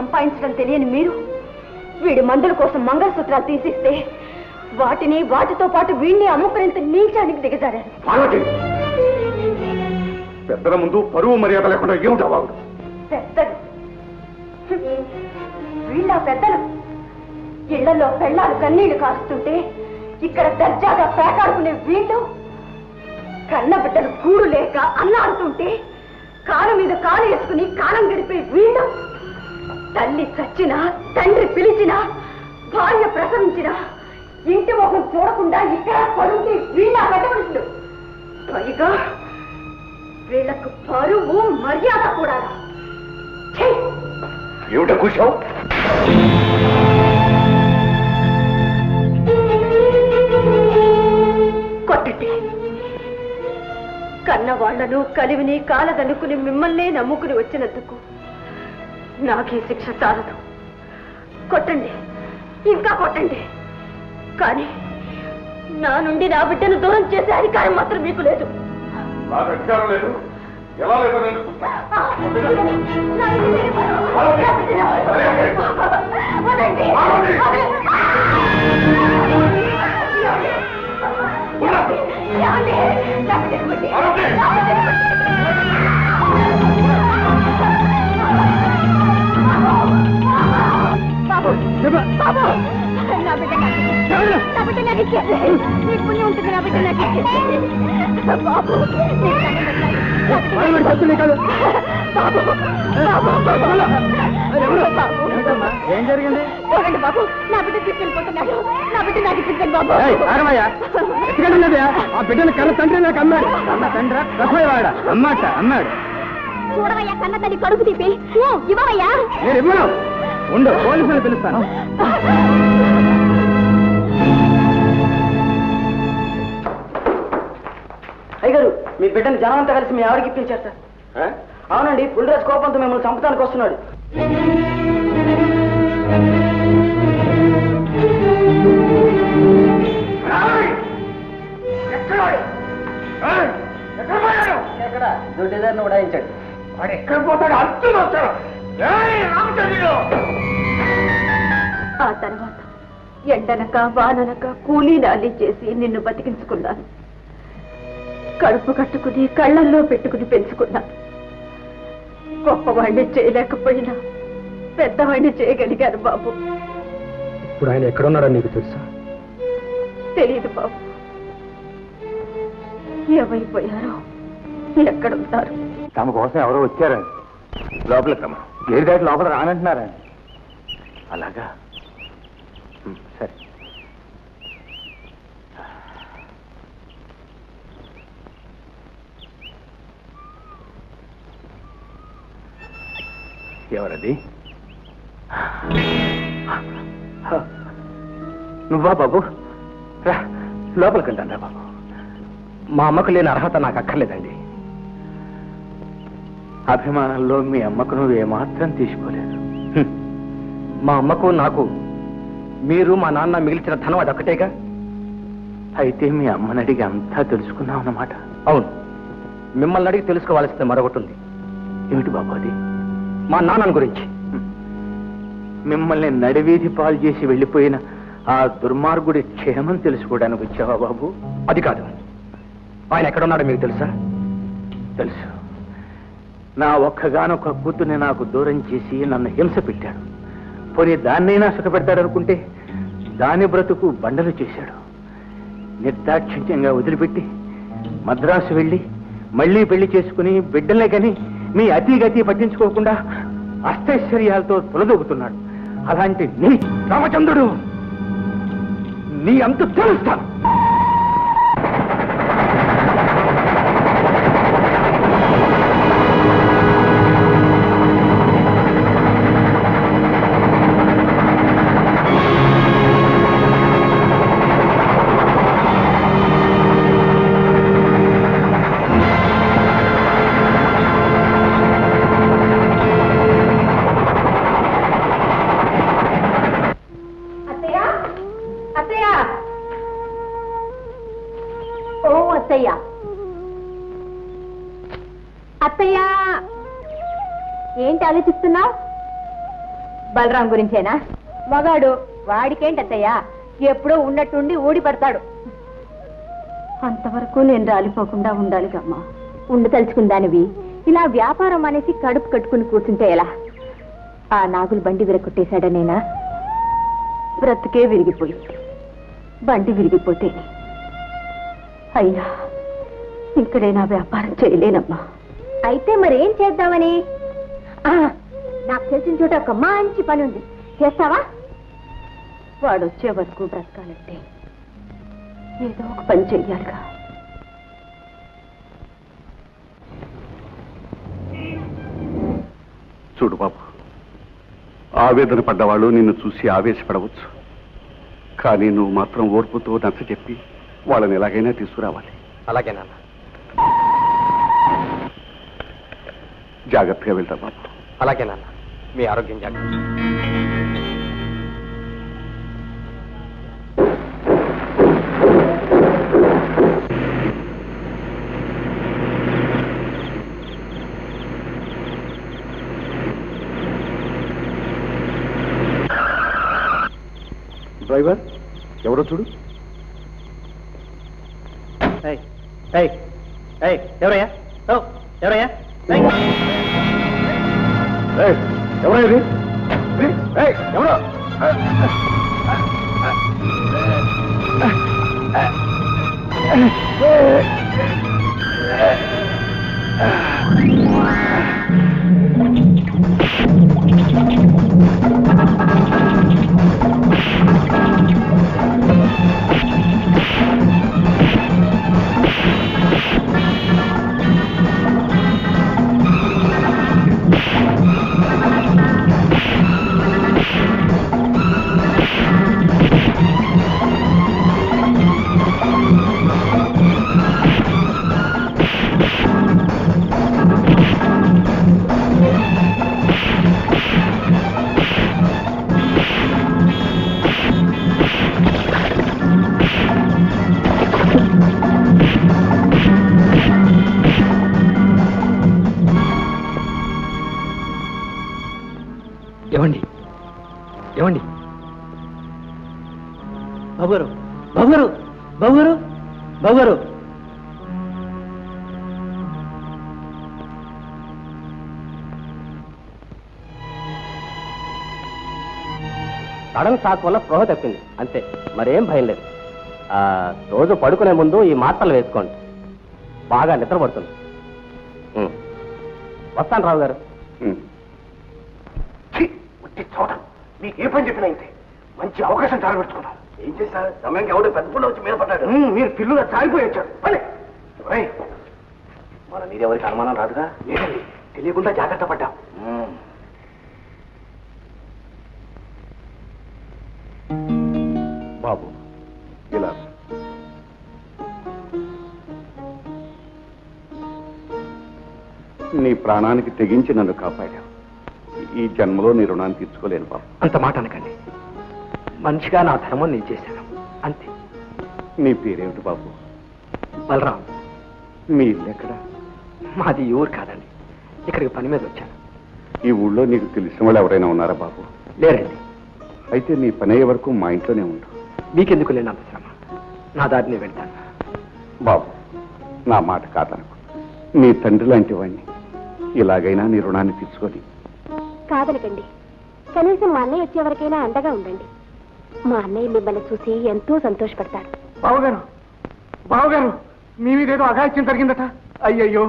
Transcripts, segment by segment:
సంపాదించడం తెలియని మీరు వీడి మందుల కోసం మంగళసూత్రాలు తీసిస్తే వాటితో పాటు వీడిని అమ్ముకునేంత నీచానికి దిగజారారు. పెద్దల ముందు పరువు మర్యాద లేకుండా ఏమిటా వాడు? పెద్దలు వీళ్ళ పెద్దలు ఇళ్లలో పెళ్ళాలు కన్నీళ్లు కాస్తుంటే ఇక్కడ దర్జాగా పేకాడుకునే వీళ్ళు కన్న బిడ్డలు కూడు లేక అన్నాడుతుంటే కాలు మీద కాలు వేసుకుని కాలం గడిపే వీళ్ళు తల్లి చచ్చినా తండ్రి పిలిచినా భార్య ప్రసవించినా ఇంటి ముఖం చూడకుండా ఇక్కడ పడుంటే వీళ్ళ పెద్ద మనుషులు. పైగా వీళ్లకు పరువు మర్యాద కూడా. ఏమిటా కూర్చోవు? కొట్టండి. కన్నవాళ్లను కలివిని కాలదనుకుని మిమ్మల్నే నమ్ముకుని వచ్చినందుకు నాకీ శిక్ష చాలదు. కొట్టండి, ఇంకా కొట్టండి. కానీ నా నుండి నా బిడ్డను దూరం చేసే అధికారం మాత్రం మీకు లేదు. నాకు అధికారం లేదు. ఎలా లేదు? పుణ్యం ఉంటుంది. నా బిడ్డ నాకు బాబు ఏం జరిగింది? చూడండి బాబు, నా బిడ్డ తీసుకెళ్ళిపోతున్నాడు. నా బిడ్డ నాకు ఇప్పించండి బాబు. ఆ బిడ్డను కన్న తండ్రి నాకు అమ్మాడు. కన్న తండ్రి రసోయవాడ అమ్మాడు. చూడవయ్యా, కన్న తల్లి కడుపు తీపి ఇవ్వవయ్యా. నేను ఇవ్వను. ఉండు, పోలీసులు పిలుస్తాను. అయ్యగారు, మీ బిడ్డను జనమంతా కలిసి మీ ఆవిడకి ఇప్పించారు సార్. అవునండి, పుల్లిరాజు కోపంతో మిమ్మల్ని చంపడానికి వస్తున్నాడు. ఎక్కడ దొడ్డిదారిని ఉడాయించాడు. వాడు ఎక్కడ పోతాడు? అర్థం వస్తాడు. ఆ తర్వాత ఎండనక వాననక కూలీ నాలి చేసి నిన్ను బతికించుకున్నాను. కడుపు కట్టుకుని కళ్ళల్లో పెట్టుకుని పెంచుకున్నాను. గొప్పవాణ్ణి చేయలేకపోయినా పెద్దవాణ్ణి చేయగలిగాను బాబు. ఇప్పుడు ఆయన ఎక్కడున్నాడో నీకు తెలుసా? తెలియదు బాబు. ఏమైపోయారో, ఎక్కడున్నారు? తమ కోసం ఎవరో వచ్చారండి. లోపలికి రమ్మ. గేరు దాటి లోపల రానంటున్నారండి. అలాగా, సరే. ఎవరది? నువ్వా బాబు? రా, లోపలికంటాను రా బాబు. మా అమ్మకు లేని అర్హత నాకు అక్కర్లేదండి. అభిమానంలో మీ అమ్మకు నువ్వు ఏమాత్రం తీసుకోలేదు. మా అమ్మకు నాకు మీరు మా నాన్న మిగిల్చిన ధనం అదొక్కటేగా. అయితే మీ అమ్మని అడిగి అంతా తెలుసుకున్నావు అన్నమాట. అవును, మిమ్మల్ని అడిగి తెలుసుకోవాల్సింది మరొకటి ఉంది. ఏమిటి బాబు అది? మా నాన్న గురించి. మిమ్మల్ని నడివీధి పాలు చేసి వెళ్ళిపోయిన ఆ దుర్మార్గుడి క్షేమం తెలుసుకోవడానికి వచ్చావా బాబు? అది కాదు. ఆయన ఎక్కడున్నాడో మీకు తెలుసా? తెలుసు. నా ఒక్కగానొక్క కూతుర్ని నాకు దూరం చేసి నన్ను హింస పెట్టాడు. పోనీ దాన్నైనా సుఖపెడతాడనుకుంటే దాని బ్రతుకు బండలు చేశాడు. నిర్దాక్షిణ్యంగా వదిలిపెట్టి మద్రాసు వెళ్ళి మళ్లీ పెళ్లి చేసుకుని బిడ్డలే కని మీ అతిగతి పట్టించుకోకుండా అష్టైశ్వర్యాలతో తొలదొగుతున్నాడు. అలాంటి నీ రామచంద్రుడు నీ అంత తెలుస్తాను. అత్తయ్య, ఏంటి ఆలోచిస్తున్నావు? బలరాం గురించేనా? మగాడు వాడికేంటత్తయ్యా, ఎప్పుడో ఉన్నట్టుండి ఊడి పడతాడు. అంతవరకు నేను రాలిపోకుండా ఉండాలిగమ్మా. ఉండదలుచుకుందానివి ఇలా వ్యాపారం అనేసి కడుపు కట్టుకుని కూర్చుంటే ఎలా? ఆ నాగులు బండి విరగొట్టేశాడనేనా? బ్రతుకే విరిగిపోయింది. బండి విరిగిపోతే అయ్యా ఇంక నేను ఆ వ్యాపారం చేయలేనమ్మా. అయితే మరేం చేద్దామని? నాకు తెలిసిన చోట ఒక మంచి పని ఉంది, చేస్తావా? వాడు వచ్చే వరకు బ్రతకాలంటే ఏదో ఒక పని చెయ్యాలిగా. చూడు బాబు, ఆవేదన పడ్డవాళ్ళు నిన్ను చూసి ఆవేశపడవచ్చు, కానీ నువ్వు మాత్రం ఓర్పుతో నచ్చ చెప్పి వాళ్ళని ఎలాగైనా తీసుకురావాలి. అలాగే నాన్న. జాగ్రత్తగా వెళ్తా బాబు. అలాగే నాన్న, మీ ఆరోగ్యం జాగ్రత్త. డ్రైవర్ ఎవరో చూడు. ఎవరయ్యా? ఎవరయ్యా? ఎవరో ఇది? ఎవరో? ఏమండి? ఏమండి? బాబుగారు, బాబుగారు, బాబుగారు, బాబుగారు. సడన్ షాక్ వల్ల స్పృహ తప్పింది అంతే, మరేం భయం లేదు. రోజు పడుకునే ముందు ఈ మాత్రలు వేసుకోండి, బాగా నిద్రపడుతుంది. వస్తాను రావు గారు. చూడ మీకు ఏ పని చెప్పినా ఇంతే. మంచి అవకాశం చాలబెట్టుకున్నాం. ఏం చేశా? సమయానికి ఎవడో పెద్ద పుల్ల వచ్చి మీద పడ్డాడు. మీరు పిల్లుగా చాలిపోయి వచ్చాడు. మన మీరెవరికి అనుమానం రాదుగా? లేదండి, తెలియకుండా జాగ్రత్త పడ్డాం. బాబు ఇలా నీ ప్రాణానికి తెగించి నన్ను కాపాడావు. ఈ జన్మలో నీ రుణాన్ని తీర్చుకోలేను బాబు. అంత మాట అనకండి. మనిషిగా నా ధర్మం నేను చేశాను అంతే. నీ పేరేమిటి బాబు? బలరాం. మీ ఇల్లు ఎక్కడ? మాది ఈ ఊరు కాదండి, ఇక్కడికి పని మీద వచ్చాను. ఈ ఊళ్ళో నీకు తెలిసిన వాళ్ళు ఎవరైనా ఉన్నారా బాబు? లేరండి. అయితే నీ పని అయ్యే వరకు మా ఇంట్లోనే ఉండు. మీకెందుకు లేనంత శ్రమ, నా దారిని వెళ్తాను. బాబు నా మాట కాదనుకో. నీ తండ్రి లాంటి వాడిని, ఇలాగైనా నీ రుణాన్ని తీర్చుకొని. కాదనకండి, కనీసం మా అన్నయ్య వచ్చేవరకైనా అండగా ఉండండి. మా అన్నయ్య మిమ్మల్ని చూసి ఎంతో సంతోషపడతాడు. బావగారు, బావగారు, మీ మీద ఏదో అఘాయిత్యం జరిగిందట. అయ్యయ్యో,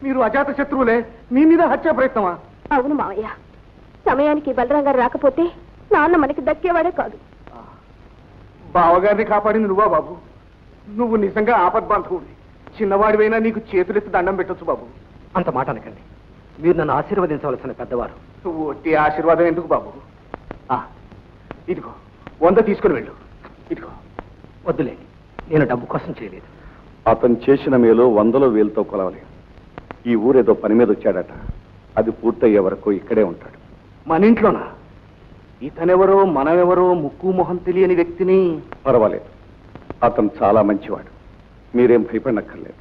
మీరు అజాత శత్రువులే, మీ మీద హత్యా ప్రయత్నమా? అవును మావయ్య, సమయానికి బలరాం గారు రాకపోతే నాన్న మనకి దక్కేవాడే కాదు. బావగారిని కాపాడింది నువ్వా బాబు? నువ్వు నిజంగా ఆపద్బాంధవుడి. చిన్నవాడివైనా నీకు చేతులెత్తి దండం పెట్టొచ్చు బాబు. అంత మాట అనకండి, మీరు నన్ను ఆశీర్వదించవలసిన పెద్దవారు. నువ్వు ఒట్టి ఆశీర్వాదం ఎందుకు బాబు? ఇదిగో 100 తీసుకుని వెళ్ళు. ఇదిగో. వద్దులేండి, నేను డబ్బు కోసం చేయలేదు. అతను చేసిన మేలు 100లో 1000తో కొలవలేదు. ఈ ఊరేదో పని మీద వచ్చాడట, అది పూర్తయ్యే వరకు ఇక్కడే ఉంటాడు. మన ఇంట్లోనా? ఇతనెవరో మనమెవరో ముక్కు మొహం తెలియని వ్యక్తిని. పర్వాలేదు, అతను చాలా మంచివాడు, మీరేం భయపడనక్కర్లేదు.